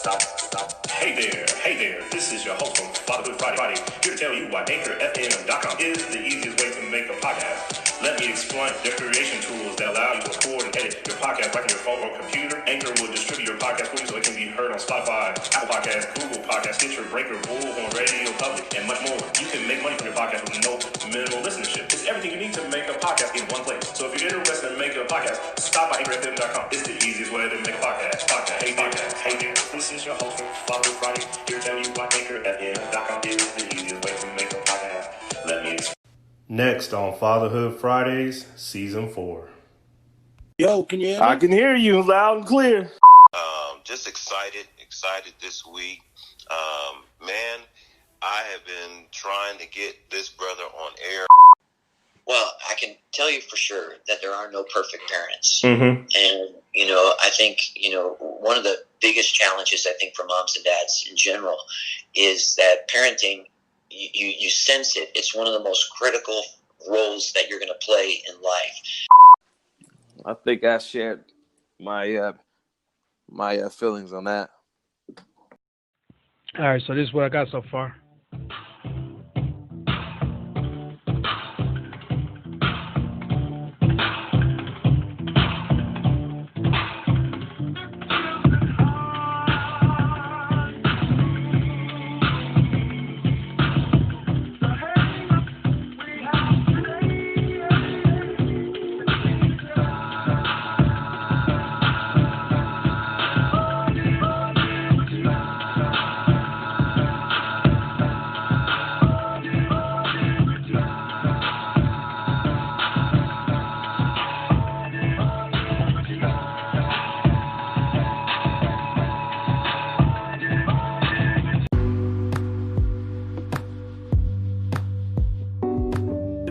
Stop. Hey there. This is your host from Fatherhood Friday, here to tell you why AnchorFM.com is the easiest way to make a podcast. Let me explain. Their creation tools that allow you to record and edit your podcast right on your phone or computer. Anchor will distribute your podcast for you so it can be heard on Spotify, Apple Podcasts, Google Podcasts, Stitcher, Breaker, Bullhorn Radio Public, and much more. You can make money from your podcast with no minimal listenership. It's everything you need to make a podcast in one place. So if you're interested in making a podcast, stop by AnchorFM.com. It's the easiest way to make a podcast. Hey there. This is your host from Fatherhood Friday, here to tell you why AnchorFM.com is the easiest way to make a podcast. Let me explain. Next on Fatherhood Fridays, Season 4. Yo, can you hear me? I can hear you loud and clear. Just excited this week. Man, I have been trying to get this brother on air. Well, I can tell you for sure that there are no perfect parents. Mm-hmm. And, I think, one of the biggest challenges, I think, for moms and dads in general is that parenting, you sense it. It's one of the most critical roles that you're going to play in life. I think I shared my my feelings on that. All right, so this is what I got so far.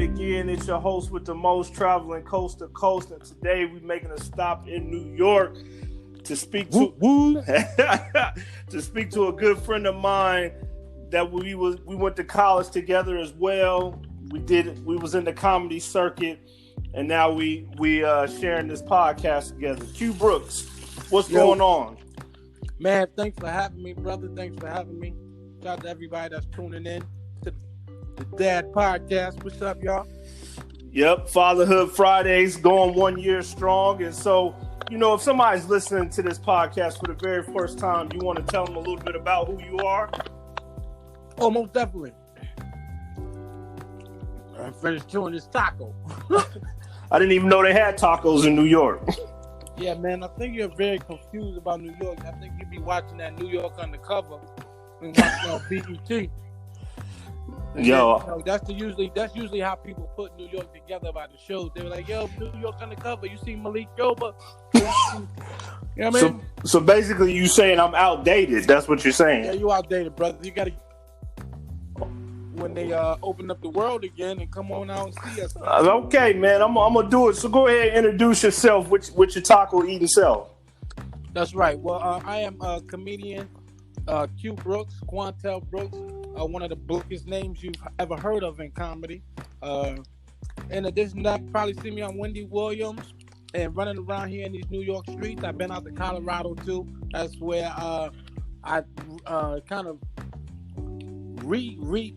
Again, it's your host with the most, traveling coast to coast, and today we're making a stop in New York to speak to to speak to a good friend of mine that we went to college together as well. We was in the comedy circuit, and now we sharing this podcast together. Q Brooks, what's going on? Man, thanks for having me, brother. Thanks for having me. Shout out to everybody that's tuning in to the Dad Podcast. What's up, y'all? Yep, Fatherhood Fridays going 1 year strong. And so, if somebody's listening to this podcast for the very first time, you want to tell them a little bit about who you are? Oh, most definitely. I finished chewing this taco. I didn't even know they had tacos in New York. Yeah, man, I think you're very confused about New York. I think you be watching that New York Undercover and watching on BET. Yo, then, that's usually how people put New York together about the shows. They were like, "Yo, New York Undercover. You see Malik Yoba?" You know what I mean? So basically, you saying I'm outdated? That's what you're saying? Yeah, you outdated, brother. You gotta when they open up the world again and come on out and see us. Okay, man, I'm gonna do it. So go ahead and introduce yourself with your taco eating self. That's right. Well, I am a comedian, Q Brooks, Quantel Brooks. One of the biggest names you've ever heard of in comedy. In addition to that, you probably see me on Wendy Williams and running around here in these New York streets. I've been out to Colorado too. That's where I kind of re-met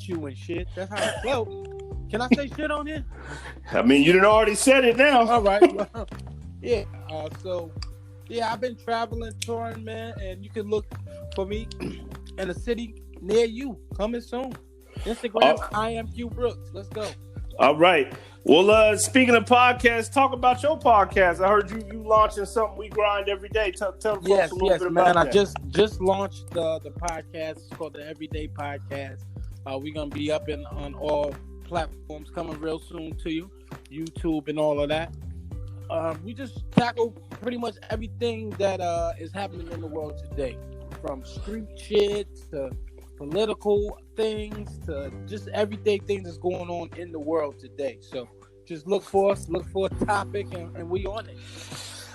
you and shit. That's how it felt. Can I say shit on here? I mean, you done already said it now. All right. Yeah. I've been traveling, touring, man, and you can look for me in a city near you. Coming soon. Instagram, I am Q Brooks. Let's go. All right. Well, speaking of podcasts, talk about your podcast. I heard you launching something we grind every day. Tell the folks a little bit about that. I just launched the podcast. It's called the Everyday Podcast. We're gonna be up on all platforms coming real soon to you, YouTube and all of that. We just tackle pretty much everything that is happening in the world today, from street shit to political things to just everyday things that's going on in the world today. So just look for us, look for a topic, and we on it.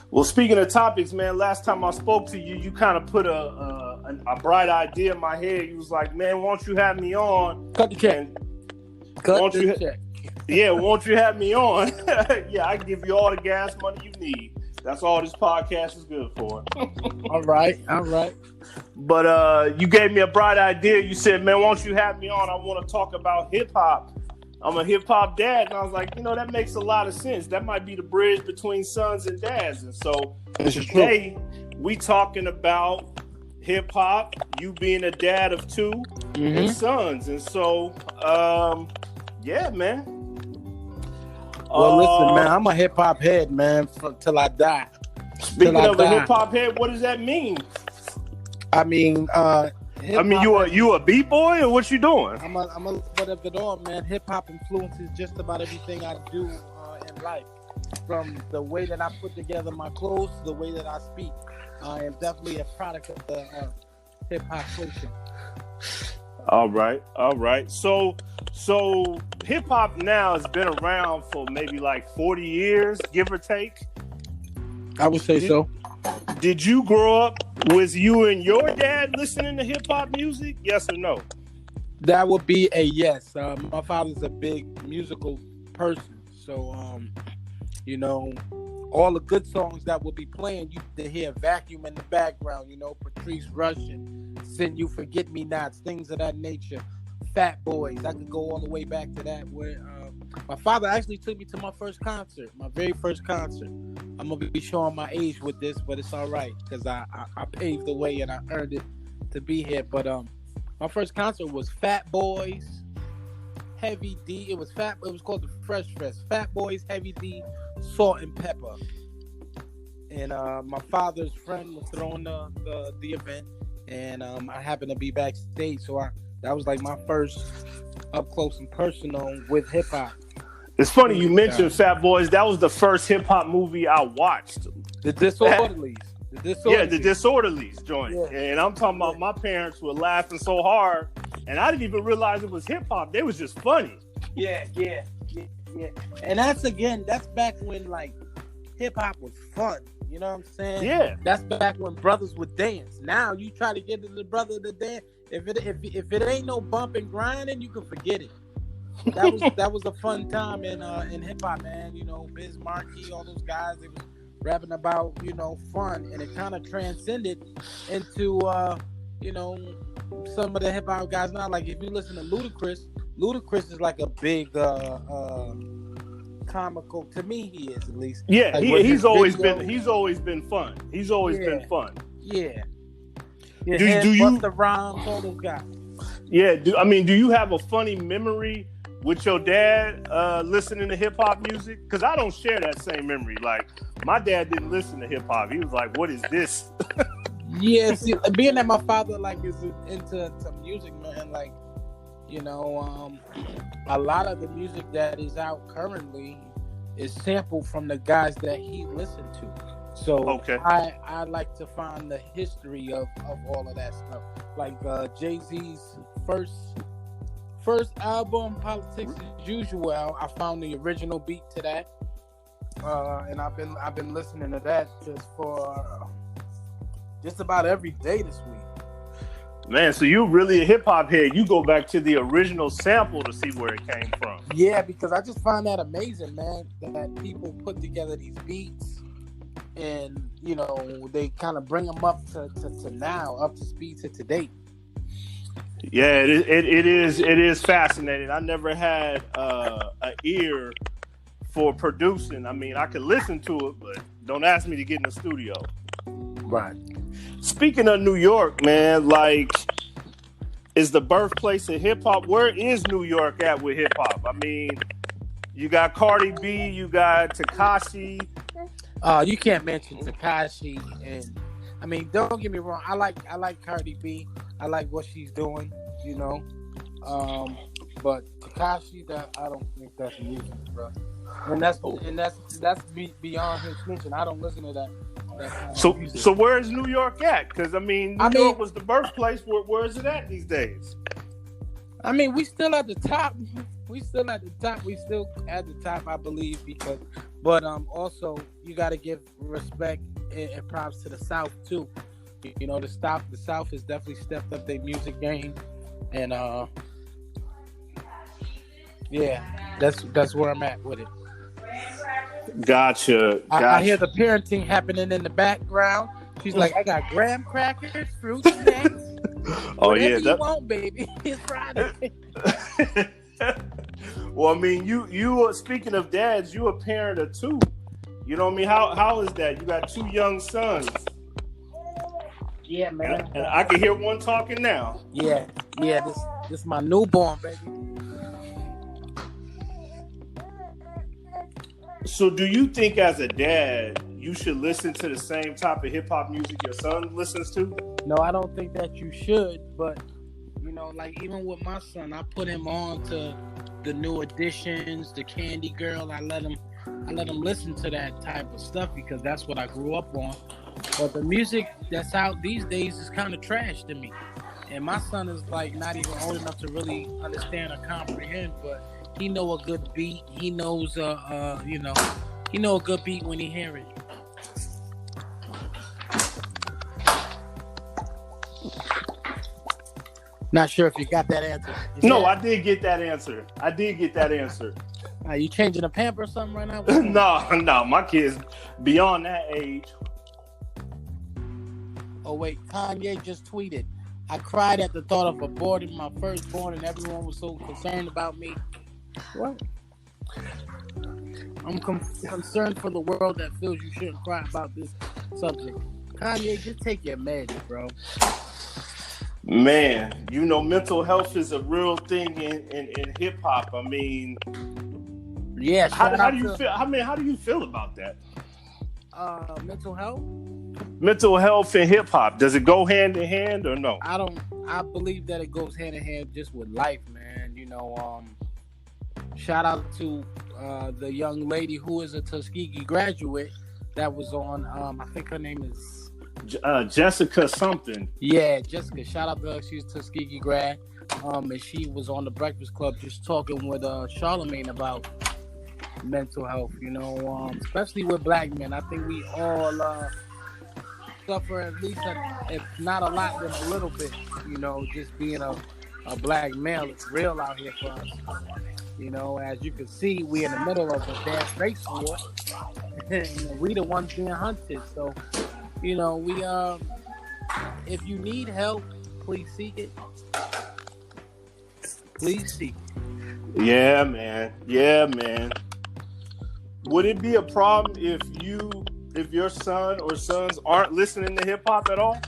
Well, speaking of topics, man, last time I spoke to you, you kind of put a bright idea in my head. You was like, man, won't you have me on? Cut the check. Cut the check. Yeah, won't you have me on? Yeah, I can give you all the gas money you need. That's all this podcast is good for. All right. But you gave me a bright idea. You said, man, why don't you have me on? I want to talk about hip hop. I'm a hip hop dad, and I was like, that makes a lot of sense. That might be the bridge between sons and dads. And so today we talking about hip hop. You being a dad of two and sons, and so yeah, man. Well, listen, man, I'm a hip hop head, man, till I die. Speaking of a hip hop head, what does that mean? I mean, you a b-boy or what you doing? I'm a little bit of it all, man. Hip hop influences just about everything I do in life, from the way that I put together my clothes to the way that I speak. I am definitely a product of the hip hop culture. All right. So hip hop now has been around for maybe like 40 years, give or take. I would say so. Did you grow up with you and your dad listening to hip hop music? Yes or no? That would be a yes. My father's a big musical person, so all the good songs that will be playing, you to hear Vacuum in the background, Patrice Rushen, Send You Forget Me Nots, things of that nature. Fat Boys, I could go all the way back to that, where my father actually took me to my first concert, my very first concert. I'm going to be showing my age with this, but it's all right, because I paved the way and I earned it to be here. But my first concert was Fat Boys, Heavy D. It was called the Fresh Fest. Fat Boys, Heavy D, Salt and Pepper. And my father's friend was throwing the event, and I happened to be backstage, so that was like my first up close and personal with hip hop. It's funny you mentioned Fat Boys. That was the first hip hop movie I watched. The Disorderlies. Yeah, the Disorderlies joint. Yeah. And I'm talking about my parents were laughing so hard, and I didn't even realize it was hip hop. They was just funny. Yeah. And that's back when like hip hop was fun. You know what I'm saying? Yeah. That's back when brothers would dance. Now you try to get the brother to dance. If it ain't no bump and grinding, you can forget it. That was a fun time in hip hop, man. Biz Markie, all those guys, they was rapping about fun, and it kind of transcended into some of the hip hop guys now. Like if you listen to Ludacris is like a big comical, to me he is, at least. Yeah, like he's always been fun. He's always been fun. Yeah. Do you Busta Rhymes, all those guys? Yeah. Do you have a funny memory with your dad listening to hip hop music? Because I don't share that same memory. Like my dad didn't listen to hip hop. He was like, "What is this?" Yeah, see, being that my father like is into music, man, like a lot of the music that is out currently is sampled from the guys that he listened to. So okay. I like to find the history of all of that stuff. Like Jay-Z's first album, Politics as Usual, I found the original beat to that. And I've been listening to that just about every day this week. Man, so you're really a hip hop head. You go back to the original sample to see where it came from. Yeah, because I just find that amazing, man, that people put together these beats and, they kind of bring them up to now, up to speed to today. Yeah, it is fascinating. I never had an ear for producing. I mean, I could listen to it, but don't ask me to get in the studio. Right. Speaking of New York, man, like, is the birthplace of hip hop? Where is New York at with hip hop? I mean, you got Cardi B, you got Tekashi. You can't mention Tekashi, and I mean, don't get me wrong. I like Cardi B. I like what she's doing, but Tekashi, I don't think that's music, bro. And that's beyond his mention. I don't listen to that So where is New York at? Because New York was the birthplace. Where is it at these days? I mean, we still at the top. We still at the top, I believe, but also you got to give respect and props to the South too. The South has definitely stepped up their music game, and yeah, that's where I'm at with it. Gotcha. I hear the parenting happening in the background. She's like, I got graham crackers, fruit snacks. Oh Whatever yeah, you want, baby. It's Friday. Well, I mean, you speaking of dads, you a parent of two. You know what I mean? How is that? You got two young sons. Yeah, man. And I can hear one talking now. Yeah. This my newborn, baby. So do you think as a dad, you should listen to the same type of hip hop music your son listens to? No, I don't think that you should, but you know, like even with my son, I put him on to the new additions, the Candy Girl. I let him listen to that type of stuff because that's what I grew up on. But the music that's out these days is kind of trash to me. And my son is like not even old enough to really understand or comprehend, but he know a good beat. He knows he know a good beat when he hear it. Not sure if you got that answer. No, I did get that answer. Are you changing a pamper or something right now? No, my kids beyond that age. Oh wait, Kanye just tweeted, I cried at the thought of aborting my firstborn and everyone was so concerned about me. What? I'm concerned for the world that feels you shouldn't cry about this subject. Kanye, just take your meds, bro. Man, you know, mental health is a real thing in hip hop. I mean, yeah. How do you feel? I mean, how do you feel about that? Mental health. Mental health and hip hop, does it go hand in hand or no? I believe that it goes hand in hand just with life, man. You know, shout out to the young lady who is a Tuskegee graduate that was on. I think her name is Jessica something. Yeah, Jessica. Shout out to her. She's a Tuskegee grad. And she was on the Breakfast Club just talking with Charlamagne about mental health. You know, especially with black men. I think we all suffer at least, if not a lot, then a little bit. You know, just being a black male, it's real out here for us. You know, as you can see, we in the middle of a damn race war. We the ones being hunted. So, you know, we if you need help, please seek it. Please seek it. Yeah, man. Would it be a problem if your son or sons aren't listening to hip hop at all?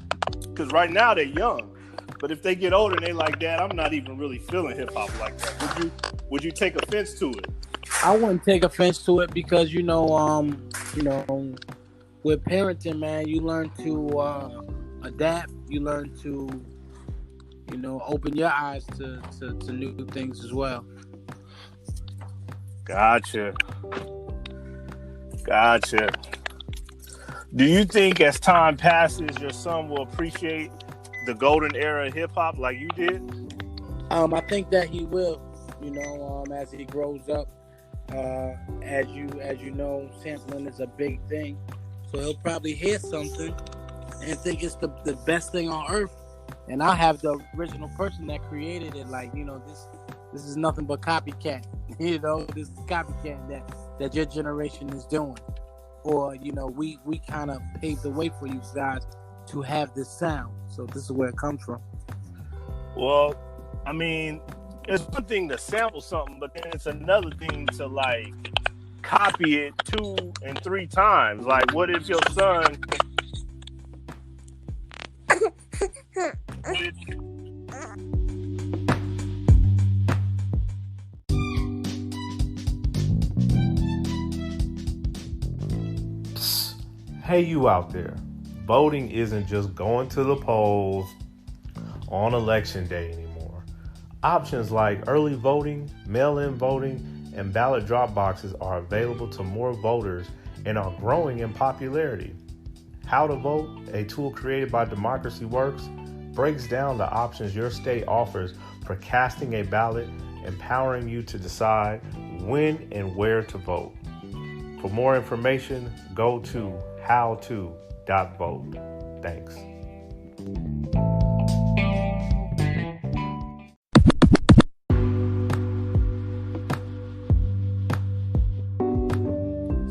Because right now they're young, but if they get older and they like, Dad, I'm not even really feeling hip hop like that. Would you take offense to it? I wouldn't take offense to it because you know, with parenting, man, you learn to adapt. You learn to, you know, open your eyes to new things as well. Gotcha. Do you think as time passes, your son will appreciate the golden era of hip hop like you did? I think that he will. You know, as he grows up, as you know, sampling is a big thing. So he'll probably hear something and think it's the best thing on earth. And I have the original person that created it. Like, you know, this is nothing but copycat. You know, this is copycat that your generation is doing. Or, you know, we kind of paved the way for you guys to have this sound. So this is where it comes from. Well, I mean, it's one thing to sample something, but then it's another thing to like copy it 2 and 3 times. Like, what if your son? Hey, you out there. Voting isn't just going to the polls on election day anymore. Options like early voting, mail-in voting, and ballot drop boxes are available to more voters and are growing in popularity. How to Vote, a tool created by Democracy Works, breaks down the options your state offers for casting a ballot, empowering you to decide when and where to vote. For more information, go to howto.vote. Thanks.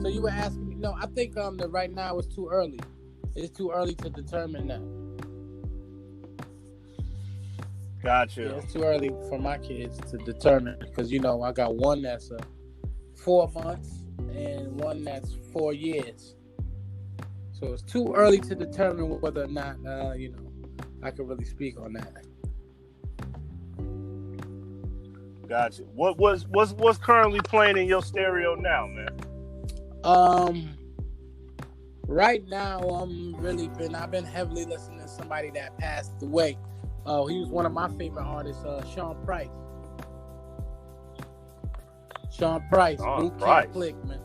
So you think that right now it's too early. It's too early to determine that. Gotcha. Yeah, it's too early for my kids to determine because I got one that's 4 months and one that's 4 years. So it's too early to determine whether or not I can really speak on that. Gotcha. What's currently playing in your stereo now, man? Right now I've been heavily listening to somebody that passed away. He was one of my favorite artists, Sean Price. Boot Camp Click, man.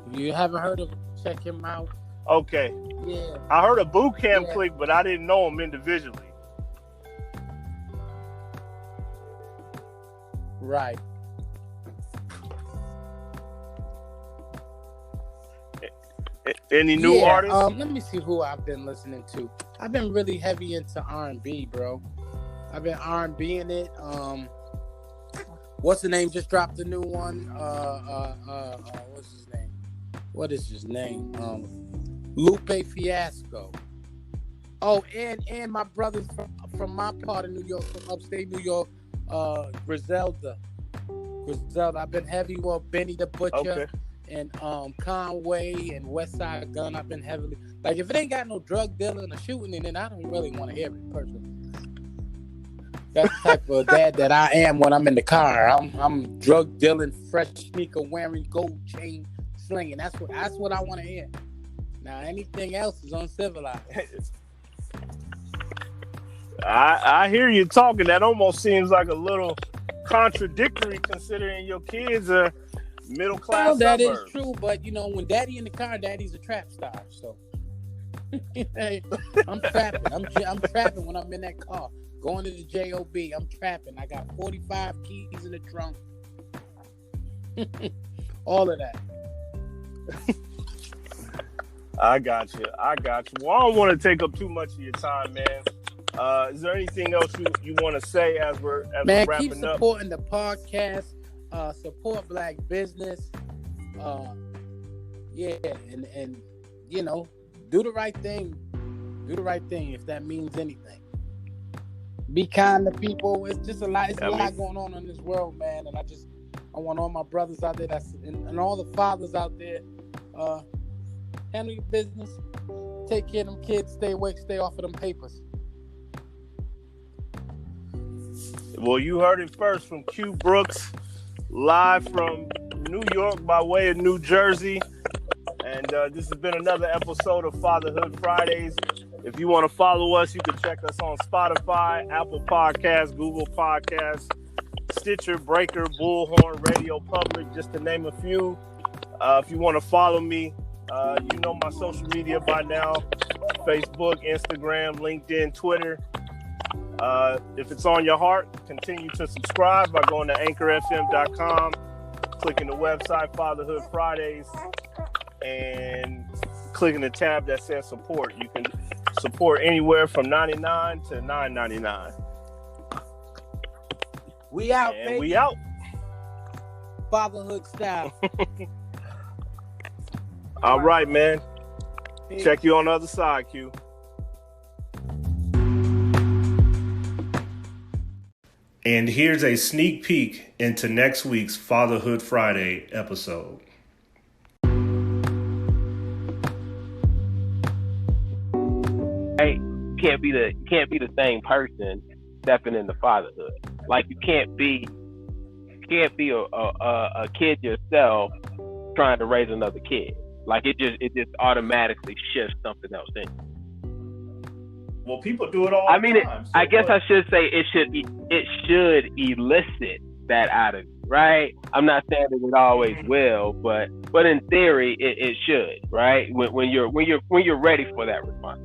If you haven't heard of him, check him out. Okay. Yeah. I heard of Boot Camp Click, but I didn't know him individually. Right. Any new artists? Let me see who I've been listening to. I've been really heavy into R&B, bro. I've been R&B-ing it. What's the name? Just dropped a new one. What's his name? What is his name? Lupe Fiasco. Oh, and my brothers from my part of New York, from upstate New York, Griselda. I've been heavy with Benny the Butcher. Okay. And Conway and Westside Gun. I've been heavily if it ain't got no drug dealing or shooting in it, I don't really want to hear it personally. That's the type of dad that I am when I'm in the car. I'm drug dealing, fresh sneaker wearing, gold chain slinging. That's what I want to hear. Now anything else is uncivilized. I hear you talking. That almost seems like a little contradictory considering your kids are middle class. Well, that suburbs. is true, but when daddy in the car, daddy's a trap star. So I'm trapping. I'm trapping when I'm in that car, going to the job. I'm trapping. I got 45 keys in the trunk. All of that. I got you. Well, I don't want to take up too much of your time, man. Is there anything else you want to say as we're wrapping up? Keep supporting the podcast. Support black business. And do the right thing. Do the right thing if that means anything. Be kind to people. It's just a lot. It's a lot going on in this world, man. And I want all my brothers out there and all the fathers out there. Handle your business. Take care of them kids. Stay awake. Stay off of them papers. Well, you heard it first from Q Brooks, live from New York by way of New Jersey. And this has been another episode of Fatherhood Fridays. If you want to follow us, you can check us on Spotify, Apple Podcasts, Google Podcasts, Stitcher, Breaker, Bullhorn, Radio Public, just to name a few. If you want to follow me, you know my social media by now: Facebook, Instagram, LinkedIn, Twitter. If it's on your heart, continue to subscribe by going to anchorfm.com, clicking the website Fatherhood Fridays, and clicking the tab that says support. You can support anywhere from $99 to $9.99. We out, and baby. We out. Fatherhood style. All right, man. Peace. Check you on the other side, Q. And here's a sneak peek into next week's Fatherhood Friday episode. Hey, can't be the same person stepping into fatherhood. Like you can't be a kid yourself trying to raise another kid. Like it just automatically shifts something else in. Well, people do it all I the mean, time. I guess I should say it should elicit that out of you, right? I'm not saying that it always will, but in theory, it should, right? When you're ready for that response.